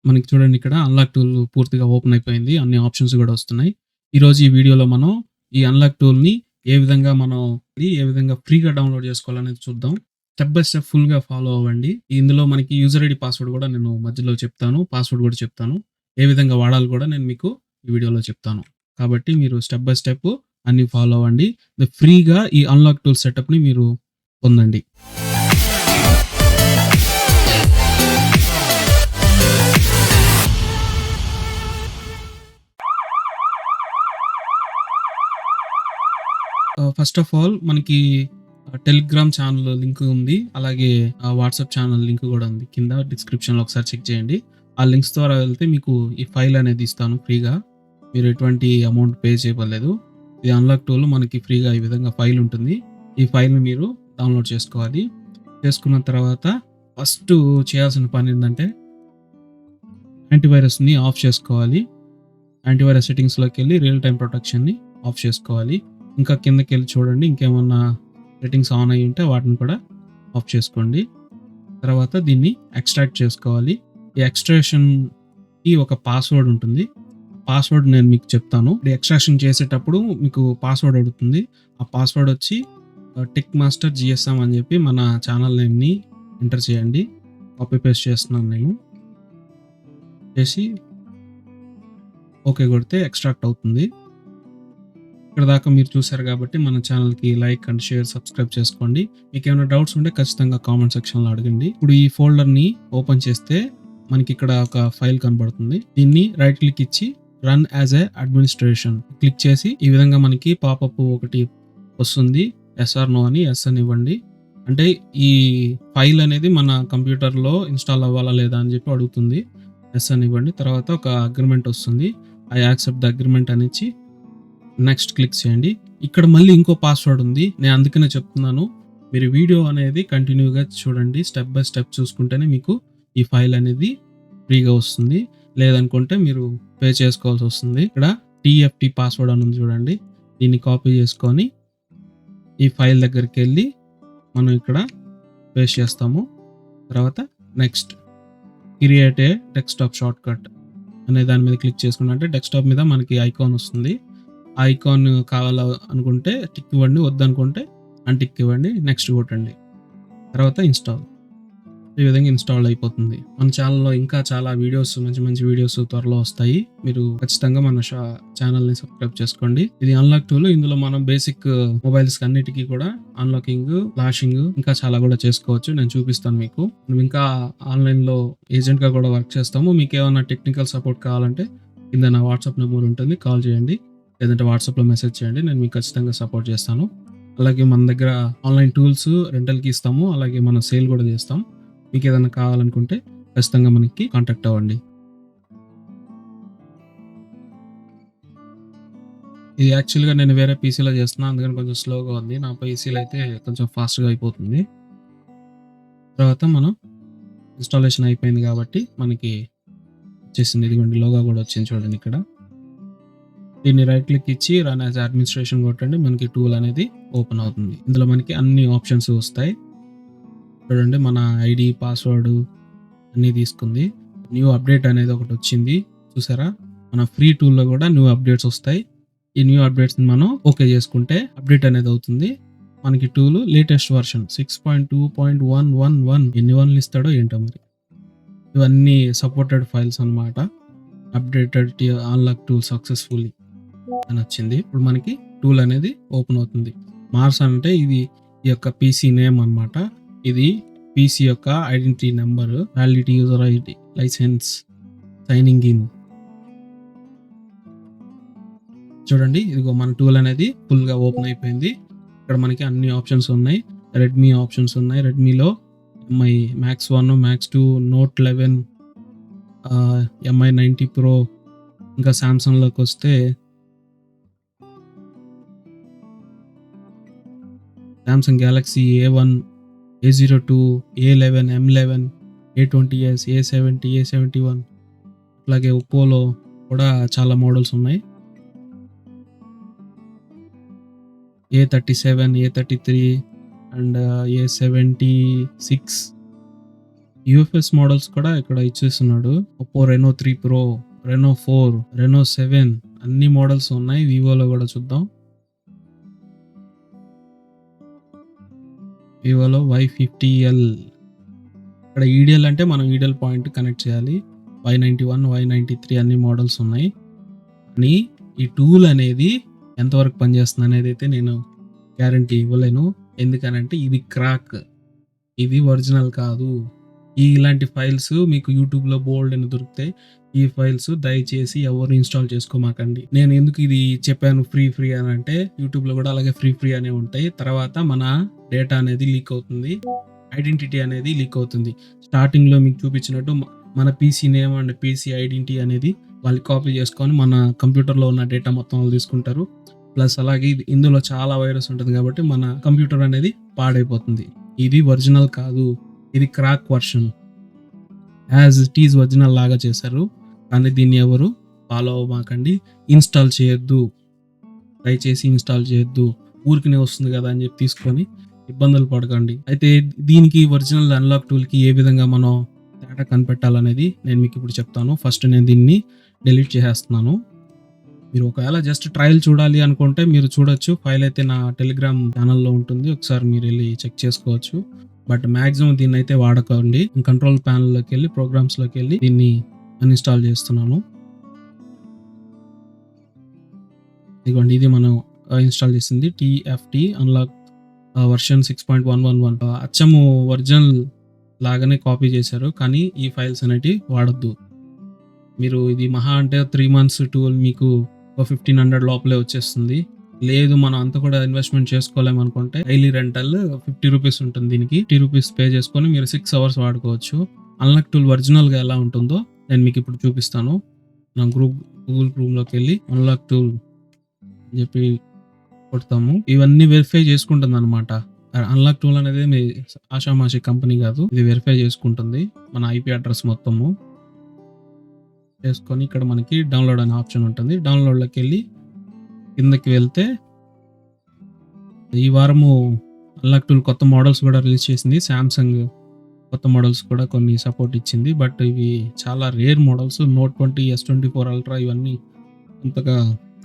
మనకి చూడండి ఇక్కడ అన్లాక్ టూల్ పూర్తిగా ఓపెన్ అయిపోయింది. అన్ని ఆప్షన్స్ గూడా వస్తున్నాయి. ఈరోజు ఈ వీడియోలో మనం ఈ అన్లాక్ టూల్‌ని ఏ విధంగా మనం ఏ విధంగా ఫ్రీగా డౌన్‌లోడ్ చేసుకోవాలనేది చూద్దాం. స్టెప్ బై స్టెప్ ఫుల్‌గా ఫాలో అవ్వండి. ఇందులో మనకి యూజర్ ఐడీ, పాస్వర్డ్ గూడా నేను మధ్యలో చెప్తాను. పాస్వర్డ్ గూడా చెప్తాను. ఏ విధంగా వాడాలో గూడా నేను మీకు ఈ వీడియోలో చెప్తాను. కాబట్టి మీరు స్టెప్ బై స్టెప్ అన్నీ ఫాలో అవ్వండి. ఫ్రీగా ఈ అన్లాక్ టూల్ సెటప్‌ని మీరు పొందండి. ఫస్ట్ ఆఫ్ ఆల్ మనకి టెలిగ్రామ్ ఛానల్ లింక్ ఉంది. అలాగే వాట్సాప్ ఛానల్ లింక్ గూడా ఉంది. కింద డిస్క్రిప్షన్‌లో ఒకసారి చెక్ చేయండి. ఆ లింక్స్ ద్వారా వెళ్తే మీకు ఈ ఫైల్ అనేది ఇస్తాను ఫ్రీగా. మీరు ఎటువంటి అమౌంట్ పే చేయపడలేదు. ఇది అన్లాక్ టూల్ మనకి ఫ్రీగా ఈ విధంగా ఫైల్ ఉంటుంది. ఈ ఫైల్‌ని మీరు డౌన్‌లోడ్ చేసుకోవాలి. చేసుకున్న తర్వాత ఫస్ట్ చేయాల్సిన పనేంటంటే యాంటీవైరస్‌ని ఆఫ్ చేసుకోవాలి. యాంటీవైరస్ సెట్టింగ్స్‌లోకెళ్ళి రియల్ టైమ్ ప్రొటెక్షన్‌ని ఆఫ్ చేసుకోవాలి. ఇంకా కిందకెళ్ళి చూడండి. ఇంకేమన్నా సెట్టింగ్స్ ఆన్ అయ్యి ఉంటే వాటిని కూడా ఆఫ్ చేసుకోండి. తర్వాత దీన్ని ఎక్స్ట్రాక్ట్ చేసుకోవాలి. ఈ ఎక్స్ట్రాక్షన్‌కి ఒక పాస్వర్డ్ ఉంటుంది. పాస్వర్డ్ నేను మీకు చెప్తాను. ఈ ఎక్స్ట్రాక్షన్ చేసేటప్పుడు మీకు పాస్వర్డ్ అడుగుతుంది. ఆ పాస్వర్డ్ వచ్చి టెక్ మాస్టర్ జీఎస్ఎం అని చెప్పి మన ఛానల్ నేమ్‌ని ఎంటర్ చేయండి. కాపీ పేస్ట్ చేస్తున్నాను నేను. చేసి ఓకే కొడితే ఎక్స్ట్రాక్ట్ అవుతుంది. ఇక్కడ దాకా మీరు చూసారు కాబట్టి మన ఛానల్‌కి లైక్ అండ్ షేర్, సబ్స్క్రైబ్ చేసుకోండి. మీకేమైనా డౌట్స్ ఉంటే ఖచ్చితంగా కామెంట్ సెక్షన్‌లో అడగండి. ఇప్పుడు ఈ ఫోల్డర్‌ని ఓపెన్ చేస్తే మనకి ఇక్కడ ఒక ఫైల్ కనబడుతుంది. దీన్ని రైట్ క్లిక్ ఇచ్చి run as a administration click చేసి ఈ విధంగా మనకి పాపప్ ఒకటి వస్తుంది. యెస్ ఆర్ నో అని యెస్ అని ఇవ్వండి. అంటే ఈ ఫైల్ అనేది మన కంప్యూటర్‌లో ఇన్‌స్టాల్ అవ్వాలా లేదా అని చెప్పి అడుగుతుంది. యెస్ అని ఇవ్వండి. తర్వాత ఒక అగ్రీమెంట్ వస్తుంది. ఐ యాక్సెప్ట్ ద అగ్రీమెంట్ అని ఇచ్చి నెక్స్ట్ క్లిక్ చేయండి. ఇక్కడ మళ్ళీ ఇంకో పాస్వర్డ్ ఉంది. నేను అందుకనే చెప్తున్నాను. మీరు వీడియో అనేది కంటిన్యూగా చూడండి. స్టెప్ బై స్టెప్ చూసుకుంటేనే మీకు ఈ ఫైల్ అనేది ఫ్రీగా వస్తుంది. లేదనుకుంటే మీరు పే చేసుకోవాల్సి వస్తుంది. ఇక్కడ టీఎఫ్టీ పాస్వర్డ్ అని ఉంది చూడండి. దీన్ని కాపీ చేసుకొని ఈ ఫైల్ దగ్గరికెళ్ళి మనం ఇక్కడ పేస్ట్ చేస్తాము. తర్వాత next create a desktop shortcut అనే దాని మీద క్లిక్ చేసుకుంటే అంటే డెస్క్‌టాప్ మీద మనకి ఐకాన్ వస్తుంది. ఆ ఐకాన్ కావాలా అనుకుంటే టిక్ ఇవ్వండి. వద్దనుకుంటే అన్‌టిక్ ఇవ్వండి. నెక్స్ట్ కొట్టండి. తర్వాత ఇన్‌స్టాల్. ఈ విధంగా ఇన్‌స్టాల్ అయిపోతుంది. మన ఛానెల్‌లో ఇంకా చాలా వీడియోస్, మంచి మంచి వీడియోస్ త్వరలో వస్తాయి. మీరు ఖచ్చితంగా మన ఛానెల్‌ని సబ్స్క్రైబ్ చేసుకోండి. ఇది అన్లాక్ టూల్. ఇందులో మనం బేసిక్ మొబైల్స్‌కి అన్నిటికి కూడా అన్లాకింగ్, ఫ్లాషింగ్ ఇంకా చాలా కూడా చేసుకోవచ్చు. నేను చూపిస్తాను మీకు. మేము ఇంకా ఆన్‌లైన్‌లో ఏజెంట్‌గా కూడా వర్క్ చేస్తాము. మీకేమన్నా టెక్నికల్ సపోర్ట్ కావాలంటే కింద నా వాట్సాప్ నెంబర్ ఉంటుంది. కాల్ చేయండి. లేదంటే వాట్సాప్‌లో మెసేజ్ చేయండి. నేను మీకు ఖచ్చితంగా సపోర్ట్ చేస్తాను. అలాగే మన దగ్గర ఆన్‌లైన్ టూల్స్ రెంటల్‌కి ఇస్తాము. అలాగే మనం సేల్ కూడా చేస్తాం. మీకేదైనా కావాలనుకుంటే ఖచ్చితంగా మనకి కాంటాక్ట్ అవ్వండి. ఇది యాక్చువల్‌గా నేను వేరే పీసీలో చేస్తున్నా. అందుకని కొంచెం స్లోగా ఉంది. నా పీసీలో అయితే కొంచెం ఫాస్ట్‌గా అయిపోతుంది. తర్వాత మనం ఇన్‌స్టాలేషన్ అయిపోయింది కాబట్టి మనకి వచ్చేసింది. ఇదిగోండి లోగో కూడా వచ్చింది చూడండి ఇక్కడ. దీన్ని రైట్ క్లిక్ ఇచ్చి రన్ యాజ్ అడ్మినిస్ట్రేషన్ కొట్టండి. మనకి టూల్ అనేది ఓపెన్ అవుతుంది. ఇందులో మనకి అన్ని ఆప్షన్స్ వస్తాయి. చూడండి మన ఐడీ, పాస్వర్డ్ అన్నీ తీసుకుంది. న్యూ అప్డేట్ అనేది ఒకటి వచ్చింది. చూసారా? మన ఫ్రీ టూల్‌లో కూడా న్యూ అప్డేట్స్ వస్తాయి. ఈ న్యూ అప్డేట్స్‌ని మనం ఓకే చేసుకుంటే అప్డేట్ అనేది అవుతుంది. మనకి టూల్ లేటెస్ట్ వర్షన్ 6.2.111 ఎన్ని వన్‌లు ఇస్తాడో ఏంటో మరి. ఇవన్నీ సపోర్టెడ్ ఫైల్స్ అన్నమాట. అప్డేటెడ్ అన్లాక్ టూల్ సక్సెస్‌ఫుల్లీ అని వచ్చింది. ఇప్పుడు మనకి టూల్ అనేది ఓపెన్ అవుతుంది. మార్స్ అంటే ఇది ఈ యొక్క పీసీ నేమ్ అన్నమాట. ఇది పీసీ యొక్క identity number, validity, user ID, licence, signing in. చూడండి ఇదిగో మన టూల్ అనేది ఫుల్‌గా ఓపెన్ అయిపోయింది. ఇక్కడ మనకి అన్ని ఆప్షన్స్ ఉన్నాయి. రెడ్మీ ఆప్షన్స్ ఉన్నాయి. రెడ్మీలో Mi Max 1, Max 2, Note 11, Mi 90 Pro, ఇంకా సామ్‌సంగ్‌లోకి వస్తే Samsung Galaxy A1, A02, A11, M11, A20s, A70, A71 అలాగే ఒప్పోలో కూడా చాలా మోడల్స్ ఉన్నాయి. A37, A33 and A76 UFS models కూడా ఇక్కడ ఇచ్చేస్తున్నాడు. Oppo Reno 3 Pro, Reno 4, Reno 7 అన్ని మోడల్స్ ఉన్నాయి. వివోలో కూడా చూద్దాం. వివోలో Y50L. ఇక్కడ ఈడిఎల్ అంటే మనం ఈడిఎల్ పాయింట్ కనెక్ట్ చేయాలి. Y91, Y93 అన్ని మోడల్స్ ఉన్నాయి. కానీ ఈ టూల్ అనేది ఎంతవరకు పనిచేస్తుంది అనేది అయితే నేను గ్యారంటీ ఇవ్వలేను. ఎందుకనంటే ఇది క్రాక్, ఇది ఒరిజినల్ కాదు. ఇలాంటి ఫైల్స్ మీకు యూట్యూబ్లో బోల్డ్ అని దొరుకుతాయి. ఈ ఫైల్స్ దయచేసి ఎవరు ఇన్స్టాల్ చేసుకోమాకండి. నేను ఎందుకు ఇది చెప్పాను ఫ్రీ అని అంటే, యూట్యూబ్లో కూడా అలాగే ఫ్రీ అనే ఉంటాయి. తర్వాత మన డేటా అనేది లీక్ అవుతుంది, ఐడెంటిటీ అనేది లీక్ అవుతుంది. స్టార్టింగ్లో మీకు చూపించినట్టు మన PC name and PC identity అనేది వాళ్ళు కాపీ చేసుకొని మన కంప్యూటర్లో ఉన్న డేటా మొత్తం వాళ్ళు తీసుకుంటారు. ప్లస్ అలాగే ఇందులో చాలా వైరస్ ఉంటుంది కాబట్టి మన కంప్యూటర్ అనేది పాడైపోతుంది. ఇది ఒరిజినల్ కాదు, ఇది crack version. As it is original లాగా చేశారు, కానీ దీన్ని ఎవరు ఫాలో అవ్వమాకండి. ఇన్స్టాల్ చేయొద్దు, దయచేసి ఇన్స్టాల్ చేయొద్దు. ఊరికినే వస్తుంది కదా అని చెప్పి తీసుకొని ఇబ్బందులు పడకండి. అయితే దీనికి ఒరిజినల్ అన్లాక్ టూల్కి ఏ విధంగా మనం డేటా కనిపెట్టాలనేది నేను మీకు ఇప్పుడు చెప్తాను. ఫస్ట్ నేను దీన్ని డిలీట్ చేసేస్తున్నాను. మీరు ఒకవేళ జస్ట్ ట్రయల్ చూడాలి అనుకుంటే మీరు చూడొచ్చు. ఫైల్ అయితే నా టెలిగ్రామ్ ఛానల్లో ఉంటుంది, ఒకసారి మీరు వెళ్ళి చెక్ చేసుకోవచ్చు. బట్ మ్యాక్సిమం దీన్ని అయితే వాడకండి. కంట్రోల్ ప్యానల్లోకి వెళ్ళి ప్రోగ్రామ్స్లోకి వెళ్ళి దీన్ని అన్ఇన్స్టాల్ చేస్తున్నాను. ఇదిగోండి, ఇది మనం ఇన్స్టాల్ చేసింది TFT అన్లాక్ వర్షన్ 6.111. అచ్చము ఒరిజినల్ లాగానే కాపీ చేశారు, కానీ ఈ ఫైల్స్ అనేటివి వాడద్దు. మీరు ఇది మహా అంటే 3 months టూల్ మీకు 1500 లోపలే వచ్చేస్తుంది. లేదు మనం అంతా కూడా ఇన్వెస్ట్మెంట్ చేసుకోలేమనుకుంటే డైలీ రెంటల్ 50 రూపీస్ ఉంటుంది. దీనికి 50 రూపీస్ పే చేసుకొని మీరు 6 hours వాడుకోవచ్చు. అన్లాక్ టూల్ ఒరిజినల్గా ఎలా ఉంటుందో నేను మీకు ఇప్పుడు చూపిస్తాను. నా గూగుల్ క్రోమ్లోకి వెళ్ళి అన్లాక్ టూల్ అని చెప్పి కొడతాము. ఇవన్నీ వెరిఫై చేసుకుంటుంది అనమాట. అన్లాక్ టూల్ అనేది మీ ఆషామాషి కంపెనీ కాదు, ఇది వెరిఫై చేసుకుంటుంది మన IP అడ్రస్ మొత్తము చేసుకొని. ఇక్కడ మనకి డౌన్లోడ్ అనే ఆప్షన్ ఉంటుంది. డౌన్లోడ్లోకి వెళ్ళి కిందకి వెళ్తే ఈ వారము అన్లాక్ టూల్ కొత్త మోడల్స్ కూడా రిలీజ్ చేసింది. శాంసంగ్ కొత్త మోడల్స్ కూడా కొన్ని సపోర్ట్ ఇచ్చింది, బట్ ఇవి చాలా rare models. Note 20, S24 Ultra ఇవన్నీ అంతగా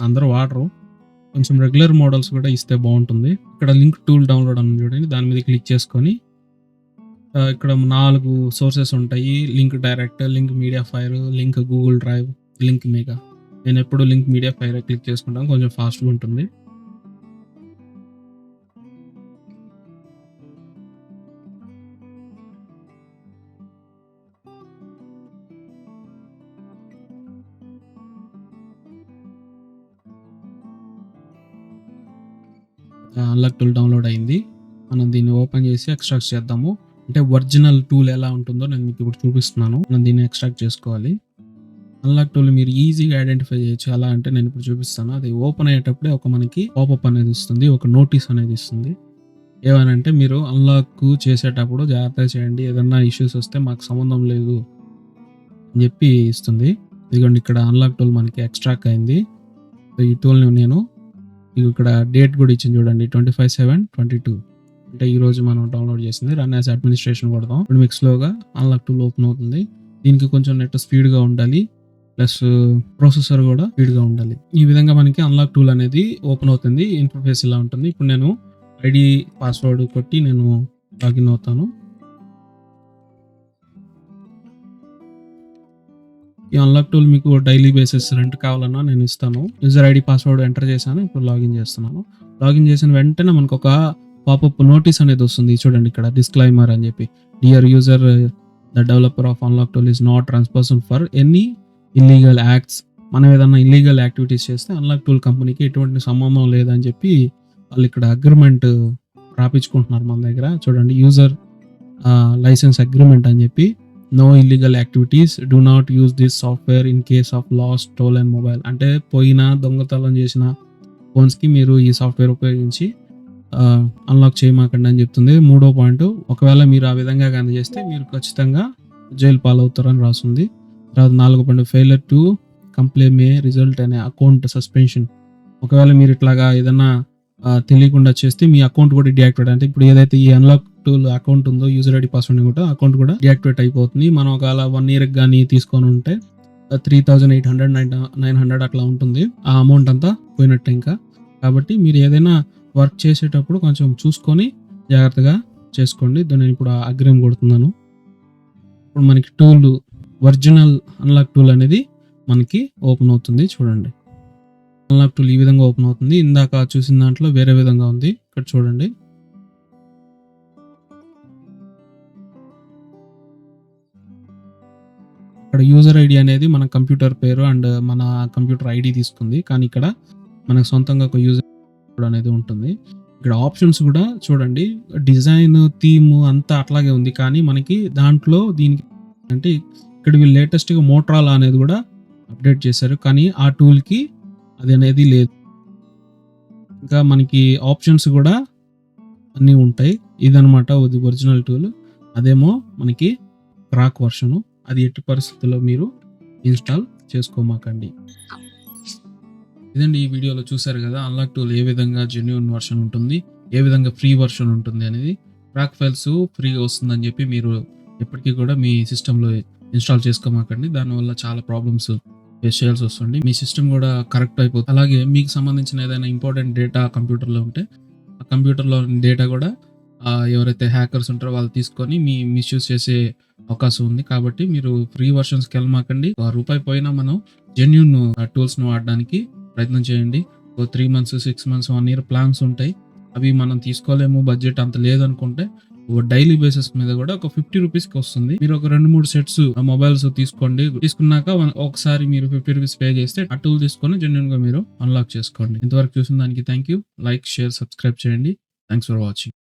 అందరూ వాడరు. కొంచెం రెగ్యులర్ మోడల్స్ కూడా ఇస్తే బాగుంటుంది. ఇక్కడ లింక్ టూల్ డౌన్లోడ్ అని చూడండి, దాని మీద క్లిక్ చేసుకొని ఇక్కడ 4 సోర్సెస్ ఉంటాయి. Link direct, link media fire, link Google drive, link mega. నేను ఎప్పుడు లింక్ మీడియా ఫైర్ క్లిక్ చేసుకుంటాను, కొంచెం ఫాస్ట్గా ఉంటుంది. అన్లాక్ టూల్ డౌన్లోడ్ అయింది. మనం దీన్ని ఓపెన్ చేసి ఎక్స్ట్రాక్ట్ చేద్దాము. అంటే ఒరిజినల్ టూల్ ఎలా ఉంటుందో నేను మీకు ఇప్పుడు చూపిస్తున్నాను. మనం దీన్ని ఎక్స్ట్రాక్ట్ చేసుకోవాలి. అన్లాక్ టూల్ మీరు ఈజీగా ఐడెంటిఫై చేయొచ్చు. ఎలా అంటే నేను ఇప్పుడు చూపిస్తాను. అది ఓపెన్ అయ్యేటప్పుడే మనకి పాపప్ అనేది ఇస్తుంది, ఒక నోటీస్ అనేది ఇస్తుంది. ఏమనంటే మీరు అన్లాక్ చేసేటప్పుడు జాగ్రత్తగా చేయండి, ఏదన్నా ఇష్యూస్ వస్తే మాకు సంబంధం లేదు అని చెప్పి ఇస్తుంది. ఇదిగోండి, ఇక్కడ అన్లాక్ టూల్ మనకి ఎక్స్ట్రాక్ట్ అయింది. ఈ టూల్ని నేను ఇక్కడ డేట్ కూడా ఇచ్చింది చూడండి, 25/7/22. అంటే ఈరోజు మనం డౌన్లోడ్ చేసింది. రన్ యాజ్ అడ్మినిస్ట్రేషన్ కొడదాం. ఇప్పుడు మీకు స్లోగా అన్లాక్ టూల్ ఓపెన్ అవుతుంది. దీనికి కొంచెం నెట్ స్పీడ్గా ఉండాలి, ప్లస్ ప్రాసెసర్ కూడా స్పీడ్గా ఉండాలి. ఈ విధంగా మనకి అన్లాక్ టూల్ అనేది ఓపెన్ అవుతుంది. ఇంటర్ఫేస్ ఇలా ఉంటుంది. ఇప్పుడు నేను ఐడి పాస్వర్డ్ కొట్టి నేను లాగిన్ అవుతాను. ఈ అన్లాక్ టూల్ మీకు డైలీ బేసిస్ రెంట్ కావాలన్నా నేను ఇస్తాను. యూజర్ ఐడి పాస్వర్డ్ ఎంటర్ చేశాను, ఇప్పుడు లాగిన్ చేస్తున్నాను. లాగిన్ చేసిన వెంటనే మనకు ఒక పాపప్ నోటీస్ అనేది వస్తుంది. చూడండి ఇక్కడ డిస్క్లైమర్ అని చెప్పి, dear user, the developer of unlock tool is not responsible for any illegal acts. మనం ఏదన్నా ఇల్లీగల్ యాక్టివిటీస్ చేస్తే అన్లాక్ టూల్ కంపెనీకి ఎటువంటి సంబంధం లేదని చెప్పి వాళ్ళు ఇక్కడ అగ్రిమెంట్ రాపించుకుంటున్నారు మన దగ్గర. చూడండి, యూజర్ లైసెన్స్ అగ్రిమెంట్ అని చెప్పి, no illegal activities, do not use this software in case of lost stolen mobile. అంటే పోయిన దొంగతనం చేసిన ఫోన్స్కి మీరు ఈ సాఫ్ట్వేర్ ఉపయోగించి అన్లాక్ చేయమాకండి అని చెప్తుంది. 3వ పాయింట్, ఒకవేళ మీరు ఆ విధంగా కానీ చేస్తే మీరు ఖచ్చితంగా జైలు పాలవుతారని రాస్తుంది. తర్వాత 4వ point, failure to complaint May result అనే అకౌంట్ సస్పెన్షన్. ఒకవేళ మీరు ఇట్లాగా ఏదన్నా తెలియకుండా చేస్తే మీ అకౌంట్ కూడా డియాక్టివేట్. అంటే ఇప్పుడు ఏదైతే ఈ అన్లాక్ టూల్ అకౌంట్ ఉందో, యూజర్ ఐడి పాస్వర్డ్ కూడా అకౌంట్ కూడా డియాక్టివేట్ అయిపోతుంది. మనం ఒకవేళ 1 ఇయర్‌కి గాని తీసుకొని ఉంటే 3800, 900 అట్లా ఉంటుంది. ఆ అమౌంట్ అంతా పోయినట్టే ఇంకా. కాబట్టి మీరు ఏదైనా వర్క్ చేసేటప్పుడు కొంచెం చూసుకొని జాగ్రత్తగా చేసుకోండి. నేను ఇప్పుడు అగ్రీమ్ కొడుతున్నాను. ఇప్పుడు మనకి టూల్ ఒరిజినల్ అన్లాక్ టూల్ అనేది మనకి ఓపెన్ అవుతుంది. చూడండి, అన్లాక్ టూల్ ఈ విధంగా ఓపెన్ అవుతుంది. ఇందాక చూసిన దాంట్లో వేరే విధంగా ఉంది. ఇక్కడ చూడండి. ఇక్కడ యూజర్ ఐడి అనేది మన కంప్యూటర్ పేరు అండ్ మన కంప్యూటర్ ఐడి తీసుకుంది. కానీ ఇక్కడ మనకు సొంతంగా ఒక యూజర్ అనేది ఉంటుంది. ఇక్కడ ఆప్షన్స్ కూడా చూడండి, డిజైన్, థీమ్ అంతా అట్లాగే ఉంది. కానీ మనకి దాంట్లో దీనికి అంటే ఇక్కడ వీళ్ళు లేటెస్ట్‌గా మోటరోలా అనేది కూడా అప్డేట్ చేశారు. కానీ ఆ టూల్‌కి అది అనేది లేదు. ఇంకా మనకి ఆప్షన్స్ కూడా అన్నీ ఉంటాయి. ఇదనమాట అది ఒరిజినల్ టూల్. అదేమో మనకి క్రాక్ వర్షను. అది ఎట్టి పరిస్థితుల్లో మీరు ఇన్‌స్టాల్ చేసుకోమాకండి. ఇదండి, ఈ వీడియోలో చూసారు కదా, అన్లాక్ టూల్ ఏ విధంగా జెన్యూన్ వర్షన్ ఉంటుంది, ఏ విధంగా ఫ్రీ వర్షన్ ఉంటుంది అనేది. క్రాక్ ఫైల్స్ ఫ్రీగా వస్తుందని చెప్పి మీరు ఎప్పటికీ కూడా మీ సిస్టంలో ఇన్‌స్టాల్ చేసుకోమాకండి. దానివల్ల చాలా ప్రాబ్లమ్స్ ఫేస్ చేయాల్సి వస్తుంది. మీ సిస్టమ్ కూడా కరెక్ట్ అయిపోతుంది. అలాగే మీకు సంబంధించిన ఏదైనా ఇంపార్టెంట్ డేటా కంప్యూటర్లో ఉంటే ఆ కంప్యూటర్లో డేటా కూడా ఎవరైతే హ్యాకర్స్ ఉంటారో వాళ్ళు తీసుకొని మిస్యూజ్ చేసే అవకాశం ఉంది. కాబట్టి మీరు ఫ్రీ వర్షన్స్‌కి వెళ్ళమాకండి. రూపాయి పోయినా మనం జెన్యూన్ టూల్స్‌ని వాడడానికి ప్రయత్నం చేయండి. 3 మంత్స్, 6 మంత్స్, 1 ఇయర్ ప్లాన్స్ ఉంటాయి. అవి మనం తీసుకోలేము, బడ్జెట్ అంత లేదనుకుంటే డైలీ బేసిస్ మీద కూడా ఒక 50 రూపీస్‌కి వస్తుంది. మీరు ఒక 2-3 సెట్స్ మొబైల్స్ తీసుకోండి. తీసుకున్నాక ఒకసారి మీరు 50 రూపీస్ పే చేస్తే ఆ టూల్ తీసుకొని జెన్యూన్‌గా మీరు అన్లాక్ చేసుకోండి. ఇంతవరకు చూసిన దానికి thank you. Like, share, subscribe చేయండి. Thanks for watching.